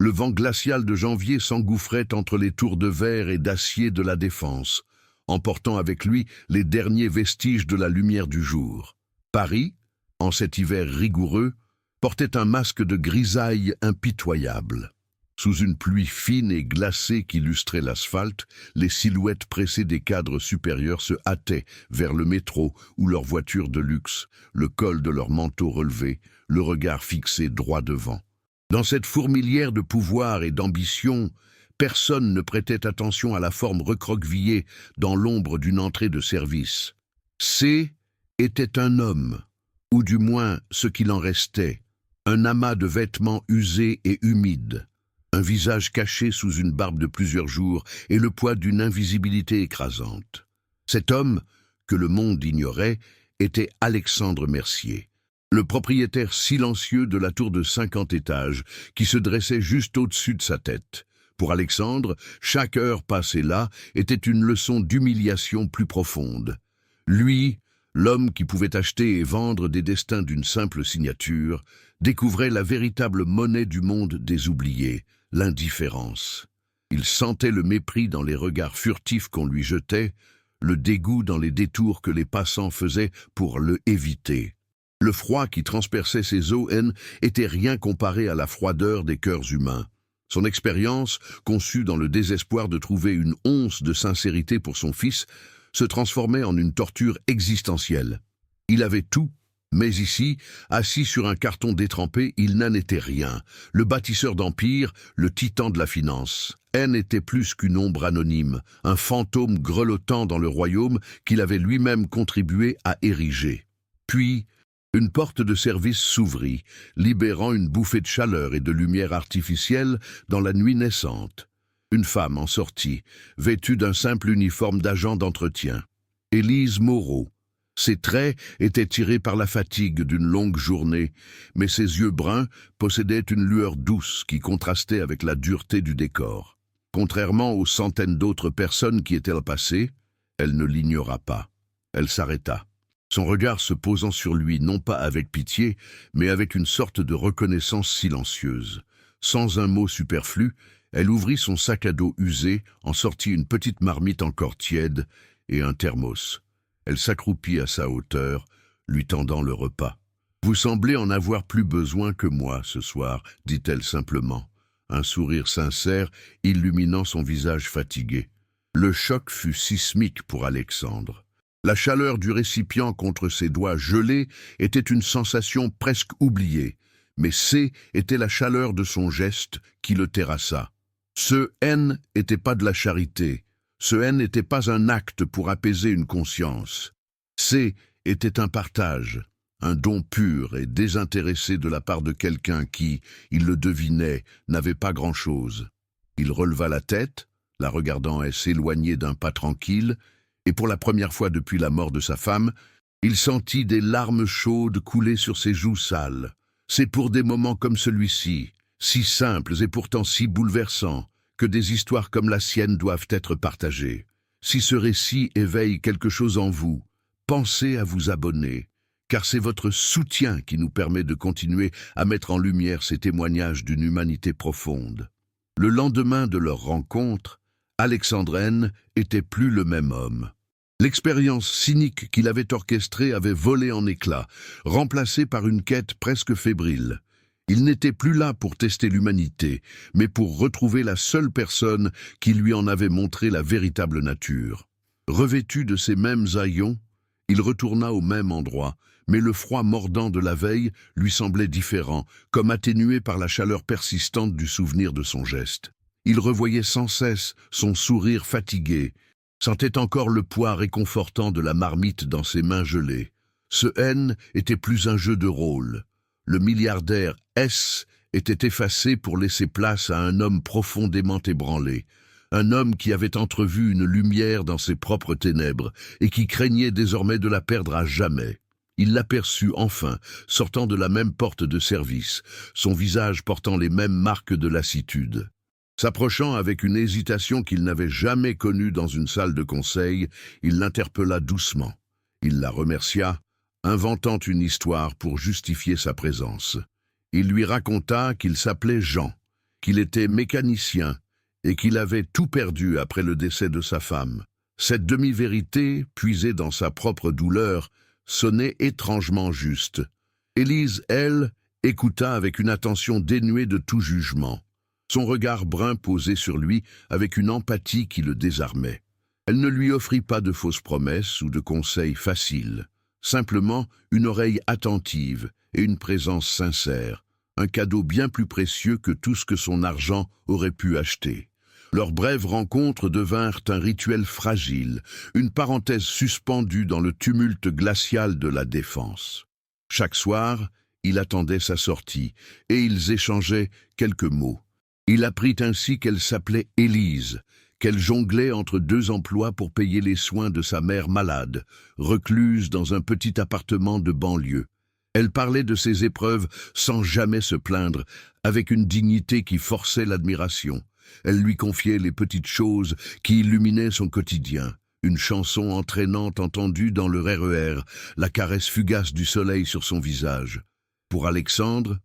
Le vent glacial de janvier s'engouffrait entre les tours de verre et d'acier de la défense, emportant avec lui les derniers vestiges de la lumière du jour. Paris, en cet hiver rigoureux, portait un masque de grisaille impitoyable. Sous une pluie fine et glacée qui lustrait l'asphalte, les silhouettes pressées des cadres supérieurs se hâtaient vers le métro ou leur voiture de luxe, le col de leur manteau relevé, le regard fixé droit devant. Dans cette fourmilière de pouvoir et d'ambition, personne ne prêtait attention à la forme recroquevillée dans l'ombre d'une entrée de service. C était un homme, ou du moins ce qu'il en restait, un amas de vêtements usés et humides, un visage caché sous une barbe de plusieurs jours et le poids d'une invisibilité écrasante. Cet homme, que le monde ignorait, était Alexandre Mercier, le propriétaire silencieux de la tour de 50 étages qui se dressait juste au-dessus de sa tête. Pour Alexandre, chaque heure passée là était une leçon d'humiliation plus profonde. Lui, l'homme qui pouvait acheter et vendre des destins d'une simple signature, découvrait la véritable monnaie du monde des oubliés, l'indifférence. Il sentait le mépris dans les regards furtifs qu'on lui jetait, le dégoût dans les détours que les passants faisaient pour le éviter. Le froid qui transperçait ses os était rien comparé à la froideur des cœurs humains. Son expérience, conçue dans le désespoir de trouver une once de sincérité pour son fils, se transformait en une torture existentielle. Il avait tout, mais ici, assis sur un carton détrempé, il n'en était rien. Le bâtisseur d'empire, le titan de la finance. N était plus qu'une ombre anonyme, un fantôme grelottant dans le royaume qu'il avait lui-même contribué à ériger. Puis, une porte de service s'ouvrit, libérant une bouffée de chaleur et de lumière artificielle dans la nuit naissante. Une femme en sortit, vêtue d'un simple uniforme d'agent d'entretien. Élise Moreau. Ses traits étaient tirés par la fatigue d'une longue journée, mais ses yeux bruns possédaient une lueur douce qui contrastait avec la dureté du décor. Contrairement aux centaines d'autres personnes qui étaient passées, elle ne l'ignora pas. Elle s'arrêta, son regard se posant sur lui non pas avec pitié, mais avec une sorte de reconnaissance silencieuse. Sans un mot superflu, elle ouvrit son sac à dos usé, en sortit une petite marmite encore tiède et un thermos. Elle s'accroupit à sa hauteur, lui tendant le repas. « Vous semblez en avoir plus besoin que moi ce soir, dit-elle simplement, un sourire sincère illuminant son visage fatigué. Le choc fut sismique pour Alexandre. La chaleur du récipient contre ses doigts gelés était une sensation presque oubliée, mais C était la chaleur de son geste qui le terrassa. Ce N n'était pas de la charité. Ce N n'était pas un acte pour apaiser une conscience. C était un partage, un don pur et désintéressé de la part de quelqu'un qui, il le devinait, n'avait pas grand-chose. Il releva la tête, la regardant s'éloigner d'un pas tranquille, et pour la première fois depuis la mort de sa femme, il sentit des larmes chaudes couler sur ses joues sales. C'est pour des moments comme celui-ci, si simples et pourtant si bouleversants, que des histoires comme la sienne doivent être partagées. Si ce récit éveille quelque chose en vous, pensez à vous abonner, car c'est votre soutien qui nous permet de continuer à mettre en lumière ces témoignages d'une humanité profonde. Le lendemain de leur rencontre, Alexandre N était plus le même homme. L'expérience cynique qu'il avait orchestrée avait volé en éclats, remplacée par une quête presque fébrile. Il n'était plus là pour tester l'humanité, mais pour retrouver la seule personne qui lui en avait montré la véritable nature. Revêtu de ces mêmes haillons, il retourna au même endroit, mais le froid mordant de la veille lui semblait différent, comme atténué par la chaleur persistante du souvenir de son geste. Il revoyait sans cesse son sourire fatigué, sentait encore le poids réconfortant de la marmite dans ses mains gelées. Ce N était plus un jeu de rôle. Le milliardaire S était effacé pour laisser place à un homme profondément ébranlé, un homme qui avait entrevu une lumière dans ses propres ténèbres et qui craignait désormais de la perdre à jamais. Il l'aperçut enfin, sortant de la même porte de service, son visage portant les mêmes marques de lassitude. S'approchant avec une hésitation qu'il n'avait jamais connue dans une salle de conseil, il l'interpella doucement. Il la remercia, inventant une histoire pour justifier sa présence. Il lui raconta qu'il s'appelait Jean. qu'il était mécanicien et qu'il avait tout perdu après le décès de sa femme. Cette demi-vérité, puisée dans sa propre douleur, sonnait étrangement juste. Élise, elle, écouta avec une attention dénuée de tout jugement. Son regard brun posé sur lui avec une empathie qui le désarmait. Elle ne lui offrit pas de fausses promesses ou de conseils faciles, simplement une oreille attentive et une présence sincère, un cadeau bien plus précieux que tout ce que son argent aurait pu acheter. Leurs brèves rencontres devinrent un rituel fragile, une parenthèse suspendue dans le tumulte glacial de la Défense. Chaque soir, il attendait sa sortie, et ils échangeaient quelques mots. Il apprit ainsi qu'elle s'appelait Élise, qu'elle jonglait entre 2 emplois pour payer les soins de sa mère malade, recluse dans un petit appartement de banlieue. Elle parlait de ses épreuves sans jamais se plaindre, avec une dignité qui forçait l'admiration. Elle lui confiait les petites choses qui illuminaient son quotidien. Une chanson entraînante entendue dans le RER, la caresse fugace du soleil sur son visage. Pour Alexandre,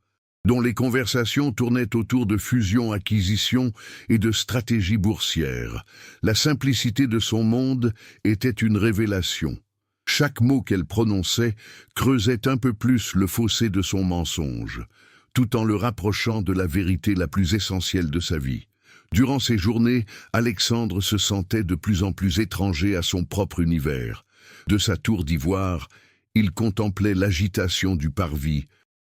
dont les conversations tournaient autour de fusion-acquisition et de stratégie boursière, la simplicité de son monde était une révélation. Chaque mot qu'elle prononçait creusait un peu plus le fossé de son mensonge, tout en le rapprochant de la vérité la plus essentielle de sa vie. Durant ces journées, Alexandre se sentait de plus en plus étranger à son propre univers. De sa tour d'ivoire, il contemplait l'agitation du parvis,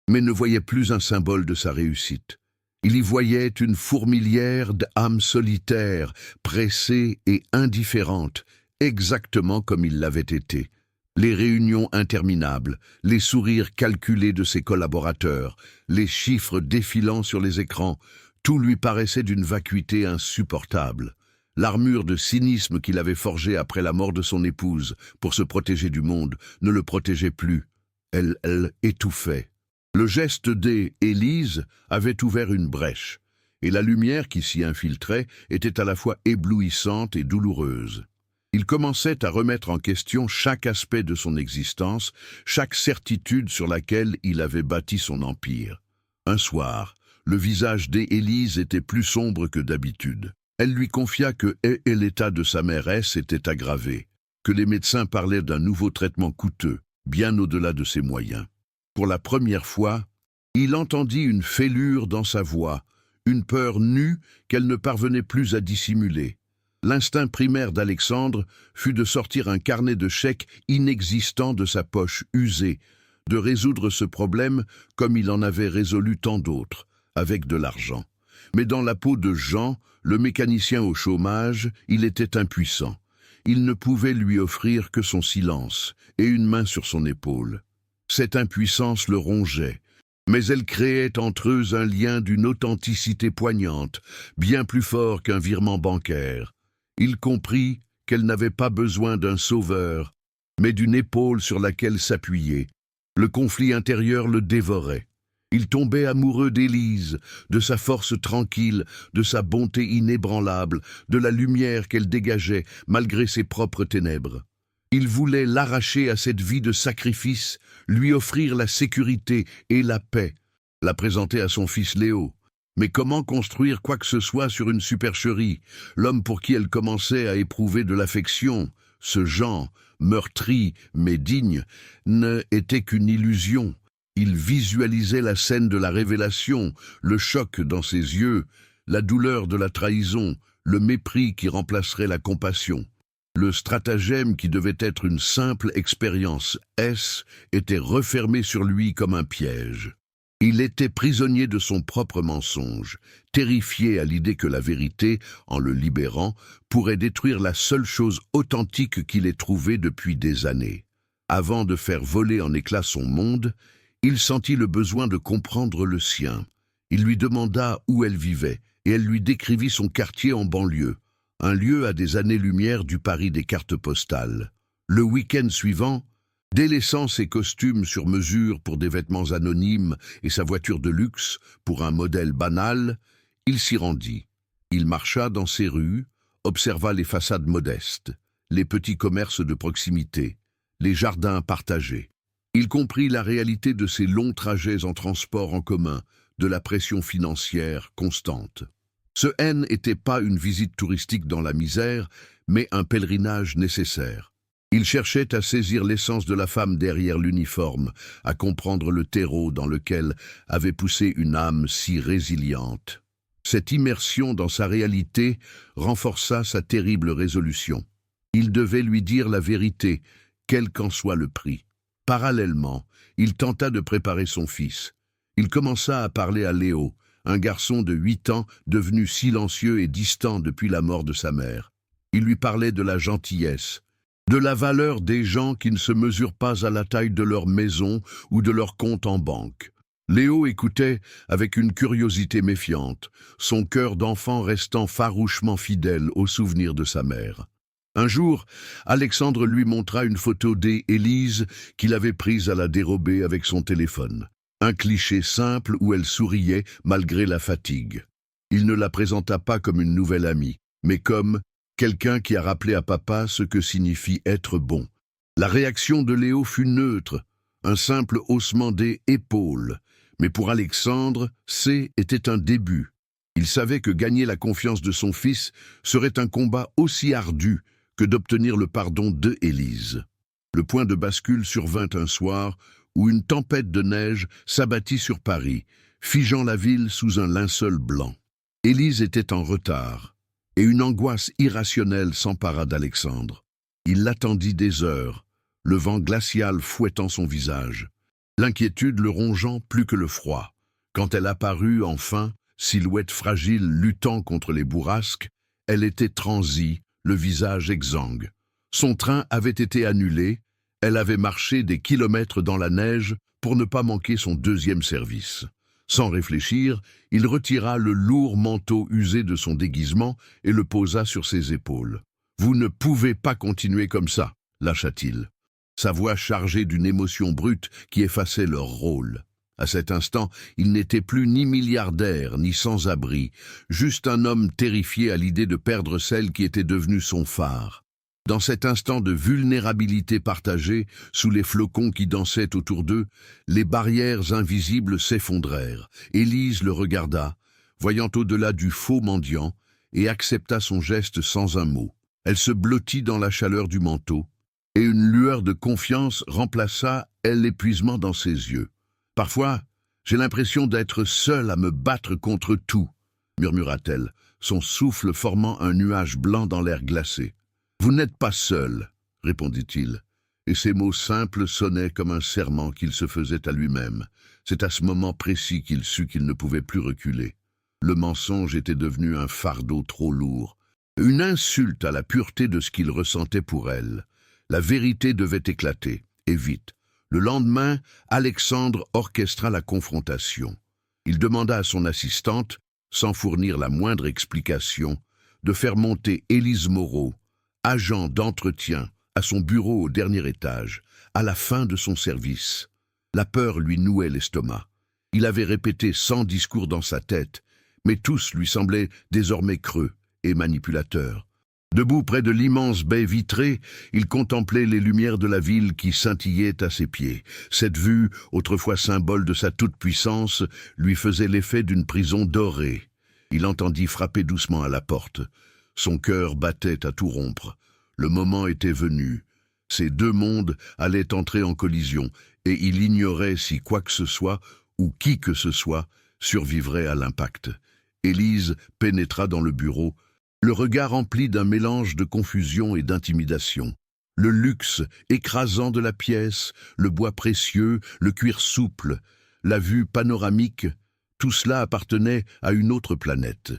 mais ne voyait plus un symbole de sa réussite. Il y voyait une fourmilière d'âmes solitaires, pressées et indifférentes, exactement comme il l'avait été. Les réunions interminables, les sourires calculés de ses collaborateurs, les chiffres défilant sur les écrans, tout lui paraissait d'une vacuité insupportable. L'armure de cynisme qu'il avait forgée après la mort de son épouse pour se protéger du monde ne le protégeait plus. Elle étouffait. Le geste d'Élise avait ouvert une brèche, et la lumière qui s'y infiltrait était à la fois éblouissante et douloureuse. Il commençait à remettre en question chaque aspect de son existence, chaque certitude sur laquelle il avait bâti son empire. Un soir, le visage d'Élise était plus sombre que d'habitude. Elle lui confia que l'état de sa mairesse était aggravé, que les médecins parlaient d'un nouveau traitement coûteux, bien au-delà de ses moyens. Pour la première fois, il entendit une fêlure dans sa voix, une peur nue qu'elle ne parvenait plus à dissimuler. L'instinct primaire d'Alexandre fut de sortir un carnet de chèques inexistant de sa poche usée, de résoudre ce problème comme il en avait résolu tant d'autres, avec de l'argent. Mais dans la peau de Jean, le mécanicien au chômage, il était impuissant. Il ne pouvait lui offrir que son silence et une main sur son épaule. Cette impuissance le rongeait, mais elle créait entre eux un lien d'une authenticité poignante, bien plus fort qu'un virement bancaire. Il comprit qu'elle n'avait pas besoin d'un sauveur, mais d'une épaule sur laquelle s'appuyer. Le conflit intérieur le dévorait. Il tombait amoureux d'Élise, de sa force tranquille, de sa bonté inébranlable, de la lumière qu'elle dégageait malgré ses propres ténèbres. Il voulait l'arracher à cette vie de sacrifice, lui offrir la sécurité et la paix, la présenter à son fils Léo. Mais comment construire quoi que ce soit sur une supercherie, l'homme pour qui elle commençait à éprouver de l'affection, ce Jean, meurtri mais digne, ne était qu'une illusion. Il visualisait la scène de la révélation, le choc dans ses yeux, la douleur de la trahison, le mépris qui remplacerait la compassion. Le stratagème qui devait être une simple expérience était refermé sur lui comme un piège. Il était prisonnier de son propre mensonge, terrifié à l'idée que la vérité, en le libérant, pourrait détruire la seule chose authentique qu'il ait trouvée depuis des années. Avant de faire voler en éclats son monde, il sentit le besoin de comprendre le sien. Il lui demanda où elle vivait, et elle lui décrivit son quartier en banlieue, un lieu à des années-lumière du Paris des cartes postales. Le week-end suivant, délaissant ses costumes sur mesure pour des vêtements anonymes et sa voiture de luxe pour un modèle banal, il s'y rendit. Il marcha dans ses rues, observa les façades modestes, les petits commerces de proximité, les jardins partagés. Il comprit la réalité de ces longs trajets en transport en commun, de la pression financière constante. Ce N n'était pas une visite touristique dans la misère, mais un pèlerinage nécessaire. Il cherchait à saisir l'essence de la femme derrière l'uniforme, à comprendre le terreau dans lequel avait poussé une âme si résiliente. Cette immersion dans sa réalité renforça sa terrible résolution. Il devait lui dire la vérité, quel qu'en soit le prix. Parallèlement, il tenta de préparer son fils. Il commença à parler à Léo, un garçon de 8 ans devenu silencieux et distant depuis la mort de sa mère. Il lui parlait de la gentillesse, de la valeur des gens qui ne se mesurent pas à la taille de leur maison ou de leur compte en banque. Léo écoutait avec une curiosité méfiante, son cœur d'enfant restant farouchement fidèle au souvenir de sa mère. Un jour, Alexandre lui montra une photo d'Élise qu'il avait prise à la dérobée avec son téléphone. Un cliché simple où elle souriait malgré la fatigue. Il ne la présenta pas comme une nouvelle amie, mais comme quelqu'un qui a rappelé à papa ce que signifie être bon. La réaction de Léo fut neutre, un simple haussement des épaules. Mais pour Alexandre, était un début. Il savait que gagner la confiance de son fils serait un combat aussi ardu que d'obtenir le pardon d'Élise. Le point de bascule survint un soir où une tempête de neige s'abattit sur Paris, figeant la ville sous un linceul blanc. Élise était en retard, et une angoisse irrationnelle s'empara d'Alexandre. Il l'attendit des heures, le vent glacial fouettant son visage. L'inquiétude le rongeant plus que le froid. Quand elle apparut enfin, silhouette fragile luttant contre les bourrasques, elle était transie, le visage exsangue. Son train avait été annulé, elle avait marché des kilomètres dans la neige pour ne pas manquer son deuxième service. Sans réfléchir, il retira le lourd manteau usé de son déguisement et le posa sur ses épaules. « Vous ne pouvez pas continuer comme ça », lâcha-t-il. Sa voix chargée d'une émotion brute qui effaçait leur rôle. À cet instant, il n'était plus ni milliardaire, ni sans-abri, juste un homme terrifié à l'idée de perdre celle qui était devenue son phare. Dans cet instant de vulnérabilité partagée, sous les flocons qui dansaient autour d'eux, les barrières invisibles s'effondrèrent. Élise le regarda, voyant au-delà du faux mendiant, et accepta son geste sans un mot. Elle se blottit dans la chaleur du manteau, et une lueur de confiance remplaça l'épuisement dans ses yeux. « Parfois, j'ai l'impression d'être seule à me battre contre tout, » murmura-t-elle, son souffle formant un nuage blanc dans l'air glacé. « Vous n'êtes pas seul, » répondit-il, et ces mots simples sonnaient comme un serment qu'il se faisait à lui-même. C'est à ce moment précis qu'il sut qu'il ne pouvait plus reculer. Le mensonge était devenu un fardeau trop lourd, une insulte à la pureté de ce qu'il ressentait pour elle. La vérité devait éclater, et vite. Le lendemain, Alexandre orchestra la confrontation. Il demanda à son assistante, sans fournir la moindre explication, de faire monter Élise Moreau, agent d'entretien, à son bureau au dernier étage, à la fin de son service. La peur lui nouait l'estomac. Il avait répété 100 discours dans sa tête, mais tous lui semblaient désormais creux et manipulateurs. Debout près de l'immense baie vitrée, il contemplait les lumières de la ville qui scintillaient à ses pieds. Cette vue, autrefois symbole de sa toute-puissance, lui faisait l'effet d'une prison dorée. Il entendit frapper doucement à la porte. Son cœur battait à tout rompre. Le moment était venu. Ces deux mondes allaient entrer en collision, et il ignorait si quoi que ce soit, ou qui que ce soit, survivrait à l'impact. Élise pénétra dans le bureau, le regard empli d'un mélange de confusion et d'intimidation. Le luxe écrasant de la pièce, le bois précieux, le cuir souple, la vue panoramique, tout cela appartenait à une autre planète.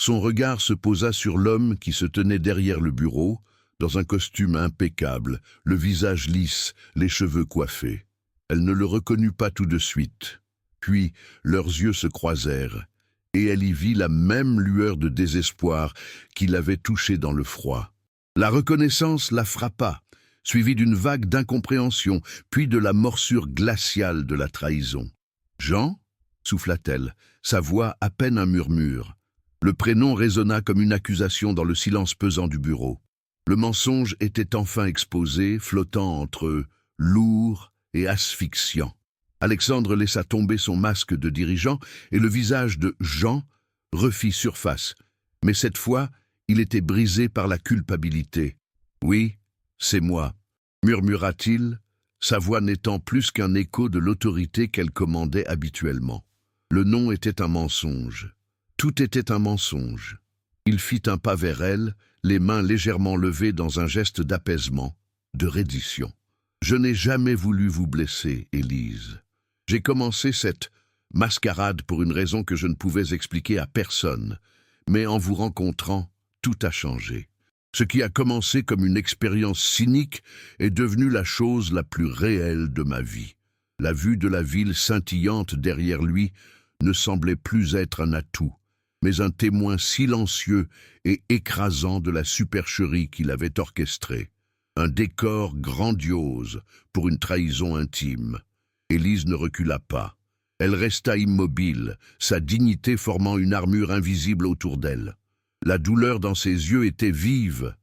Son regard se posa sur l'homme qui se tenait derrière le bureau, dans un costume impeccable, le visage lisse, les cheveux coiffés. Elle ne le reconnut pas tout de suite. Puis leurs yeux se croisèrent, et elle y vit la même lueur de désespoir qui l'avait touchée dans le froid. La reconnaissance la frappa, suivie d'une vague d'incompréhension, puis de la morsure glaciale de la trahison. « Jean » souffla-t-elle, sa voix à peine un murmure. Le prénom résonna comme une accusation dans le silence pesant du bureau. Le mensonge était enfin exposé, flottant entre lourd et asphyxiant. Alexandre laissa tomber son masque de dirigeant et le visage de Jean refit surface. Mais cette fois, il était brisé par la culpabilité. « Oui, c'est moi », murmura-t-il, sa voix n'étant plus qu'un écho de l'autorité qu'elle commandait habituellement. Le nom était un mensonge. Tout était un mensonge. Il fit un pas vers elle, les mains légèrement levées dans un geste d'apaisement, de reddition. « Je n'ai jamais voulu vous blesser, Élise. J'ai commencé cette mascarade pour une raison que je ne pouvais expliquer à personne, mais en vous rencontrant, tout a changé. Ce qui a commencé comme une expérience cynique est devenu la chose la plus réelle de ma vie. La vue de la ville scintillante derrière lui ne semblait plus être un atout, mais un témoin silencieux et écrasant de la supercherie qu'il avait orchestrée. Un décor grandiose pour une trahison intime. Élise ne recula pas. Elle resta immobile, sa dignité formant une armure invisible autour d'elle. La douleur dans ses yeux était vive,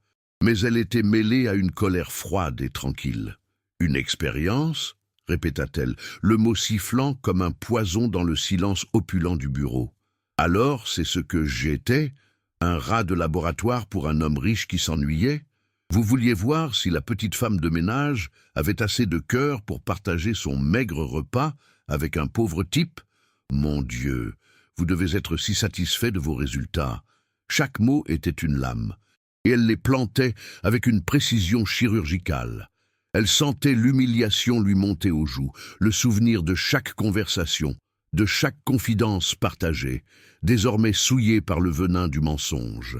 mais elle était mêlée à une colère froide et tranquille. « Une expérience ?» répéta-t-elle, le mot sifflant comme un poison dans le silence opulent du bureau. « Alors, c'est ce que j'étais, un rat de laboratoire pour un homme riche qui s'ennuyait ? Vous vouliez voir si la petite femme de ménage avait assez de cœur pour partager son maigre repas avec un pauvre type ? Mon Dieu, vous devez être si satisfait de vos résultats. » Chaque mot était une lame, et elle les plantait avec une précision chirurgicale. Elle sentait l'humiliation lui monter aux joues, le souvenir de chaque conversation, de chaque confidence partagée, désormais souillée par le venin du mensonge.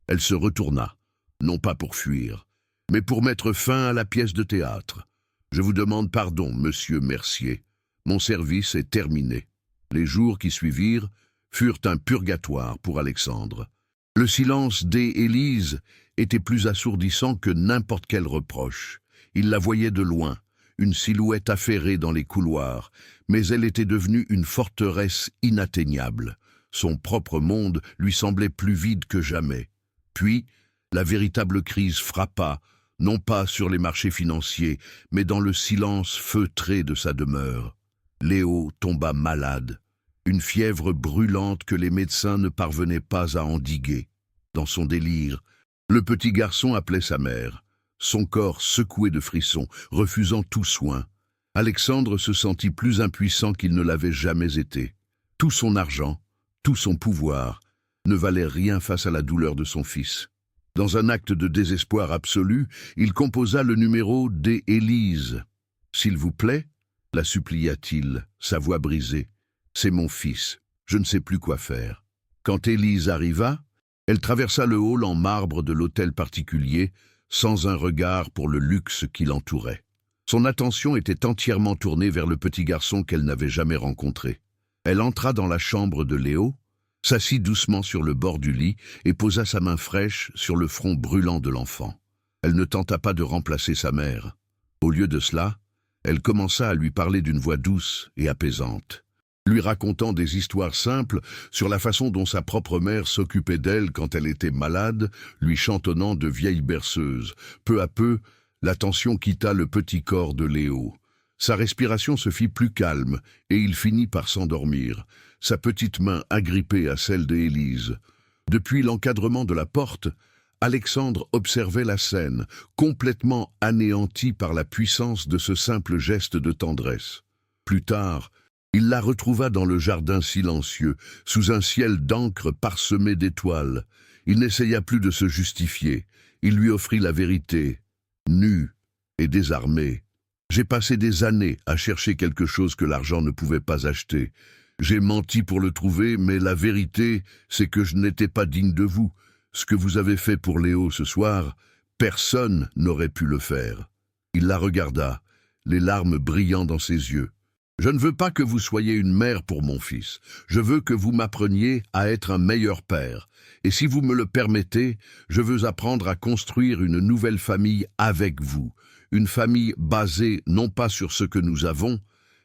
Elle se retourna, non pas pour fuir, mais pour mettre fin à la pièce de théâtre. « Je vous demande pardon, monsieur Mercier. Mon service est terminé. » Les jours qui suivirent furent un purgatoire pour Alexandre. Le silence d'Élise était plus assourdissant que n'importe quel reproche. Il la voyait de loin, une silhouette affairée dans les couloirs, mais elle était devenue une forteresse inatteignable. Son propre monde lui semblait plus vide que jamais. Puis, la véritable crise frappa, non pas sur les marchés financiers, mais dans le silence feutré de sa demeure. Léo tomba malade. Une fièvre brûlante que les médecins ne parvenaient pas à endiguer. Dans son délire, le petit garçon appelait sa mère, son corps secoué de frissons, refusant tout soin. Alexandre se sentit plus impuissant qu'il ne l'avait jamais été. Tout son argent, tout son pouvoir, ne valait rien face à la douleur de son fils. Dans un acte de désespoir absolu, il composa le numéro d'Élise. « S'il vous plaît ?» la supplia-t-il, sa voix brisée. « C'est mon fils, je ne sais plus quoi faire. » Quand Élise arriva, elle traversa le hall en marbre de l'hôtel particulier, sans un regard pour le luxe qui l'entourait. Son attention était entièrement tournée vers le petit garçon qu'elle n'avait jamais rencontré. Elle entra dans la chambre de Léo, s'assit doucement sur le bord du lit et posa sa main fraîche sur le front brûlant de l'enfant. Elle ne tenta pas de remplacer sa mère. Au lieu de cela, elle commença à lui parler d'une voix douce et apaisante, lui racontant des histoires simples sur la façon dont sa propre mère s'occupait d'elle quand elle était malade, lui chantonnant de vieilles berceuses. Peu à peu, la tension quitta le petit corps de Léo. Sa respiration se fit plus calme et il finit par s'endormir, sa petite main agrippée à celle d'Élise. Depuis l'encadrement de la porte, Alexandre observait la scène, complètement anéanti par la puissance de ce simple geste de tendresse. Plus tard, il la retrouva dans le jardin silencieux, sous un ciel d'encre parsemé d'étoiles. Il n'essaya plus de se justifier. Il lui offrit la vérité, nu et désarmé. « J'ai passé des années à chercher quelque chose que l'argent ne pouvait pas acheter. J'ai menti pour le trouver, mais la vérité, c'est que je n'étais pas digne de vous. Ce que vous avez fait pour Léo ce soir, personne n'aurait pu le faire. » Il la regarda, les larmes brillant dans ses yeux. « Je ne veux pas que vous soyez une mère pour mon fils. Je veux que vous m'appreniez à être un meilleur père. Et si vous me le permettez, je veux apprendre à construire une nouvelle famille avec vous. Une famille basée non pas sur ce que nous avons,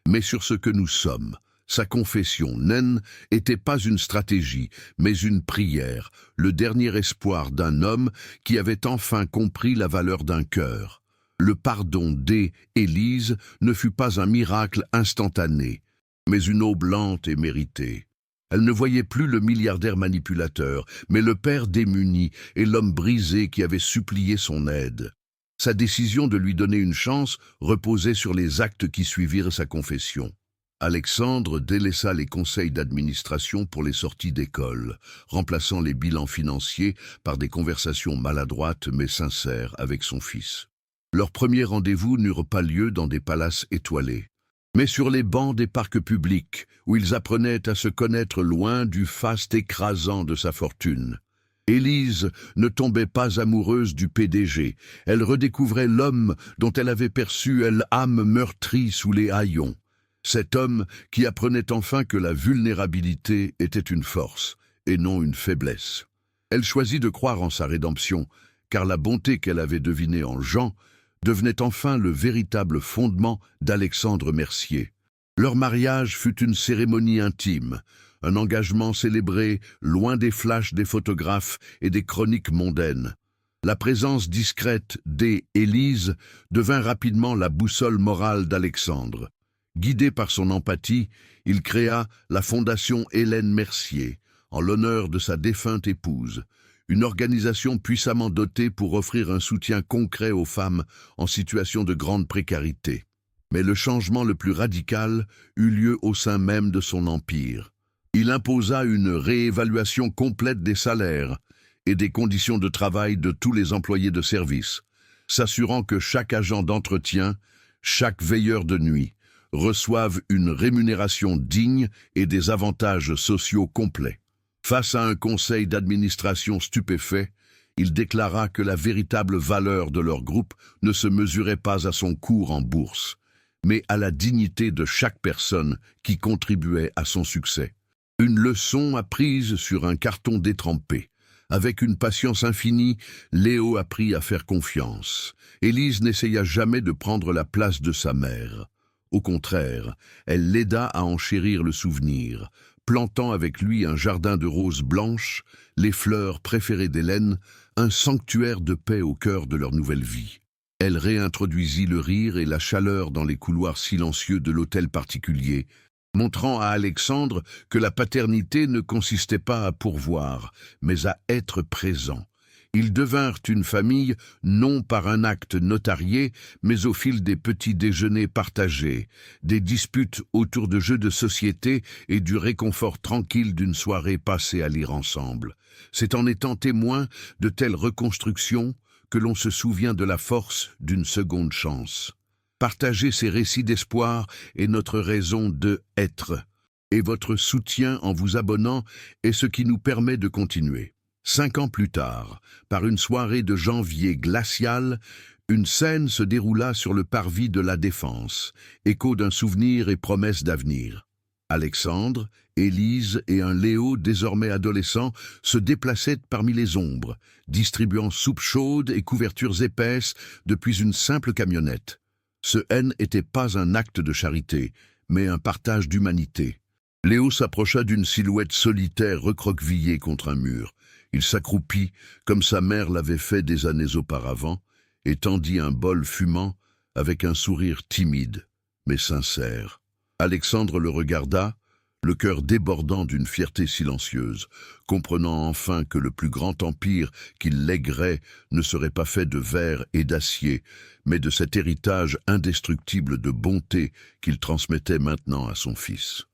mais sur ce que nous sommes. » Sa confession naine n'était pas une stratégie, mais une prière, le dernier espoir d'un homme qui avait enfin compris la valeur d'un cœur. Le pardon d'Élise ne fut pas un miracle instantané, mais une aube lente et méritée. Elle ne voyait plus le milliardaire manipulateur, mais le père démuni et l'homme brisé qui avait supplié son aide. Sa décision de lui donner une chance reposait sur les actes qui suivirent sa confession. Alexandre délaissa les conseils d'administration pour les sorties d'école, remplaçant les bilans financiers par des conversations maladroites mais sincères avec son fils. Leurs premiers rendez-vous n'eurent pas lieu dans des palaces étoilés, mais sur les bancs des parcs publics, où ils apprenaient à se connaître loin du faste écrasant de sa fortune. Élise ne tombait pas amoureuse du PDG, elle redécouvrait l'homme dont elle avait perçu l'âme meurtrie sous les haillons. Cet homme qui apprenait enfin que la vulnérabilité était une force, et non une faiblesse. Elle choisit de croire en sa rédemption, car la bonté qu'elle avait devinée en Jean devenait enfin le véritable fondement d'Alexandre Mercier. Leur mariage fut une cérémonie intime, un engagement célébré loin des flashs des photographes et des chroniques mondaines. La présence discrète d'Élise devint rapidement la boussole morale d'Alexandre. Guidé par son empathie, il créa la Fondation Hélène Mercier, en l'honneur de sa défunte épouse, une organisation puissamment dotée pour offrir un soutien concret aux femmes en situation de grande précarité. Mais le changement le plus radical eut lieu au sein même de son empire. Il imposa une réévaluation complète des salaires et des conditions de travail de tous les employés de service, s'assurant que chaque agent d'entretien, chaque veilleur de nuit, reçoivent une rémunération digne et des avantages sociaux complets. Face à un conseil d'administration stupéfait, il déclara que la véritable valeur de leur groupe ne se mesurait pas à son cours en bourse, mais à la dignité de chaque personne qui contribuait à son succès. Une leçon apprise sur un carton détrempé. Avec une patience infinie, Léo apprit à faire confiance. Élise n'essaya jamais de prendre la place de sa mère. Au contraire, elle l'aida à en chérir le souvenir, plantant avec lui un jardin de roses blanches, les fleurs préférées d'Hélène, un sanctuaire de paix au cœur de leur nouvelle vie. Elle réintroduisit le rire et la chaleur dans les couloirs silencieux de l'hôtel particulier, montrant à Alexandre que la paternité ne consistait pas à pourvoir, mais à être présent. Ils devinrent une famille non par un acte notarié, mais au fil des petits déjeuners partagés, des disputes autour de jeux de société et du réconfort tranquille d'une soirée passée à lire ensemble. C'est en étant témoin de telles reconstructions que l'on se souvient de la force d'une seconde chance. Partager ces récits d'espoir est notre raison d'être, et votre soutien en vous abonnant est ce qui nous permet de continuer. 5 ans plus tard, par une soirée de janvier glaciale, une scène se déroula sur le parvis de la Défense, écho d'un souvenir et promesse d'avenir. Alexandre, Élise et un Léo désormais adolescent se déplaçaient parmi les ombres, distribuant soupe chaude et couvertures épaisses depuis une simple camionnette. Ce n'était pas un acte de charité, mais un partage d'humanité. Léo s'approcha d'une silhouette solitaire recroquevillée contre un mur. Il s'accroupit, comme sa mère l'avait fait des années auparavant, et tendit un bol fumant avec un sourire timide, mais sincère. Alexandre le regarda, le cœur débordant d'une fierté silencieuse, comprenant enfin que le plus grand empire qu'il lèguerait ne serait pas fait de verre et d'acier, mais de cet héritage indestructible de bonté qu'il transmettait maintenant à son fils.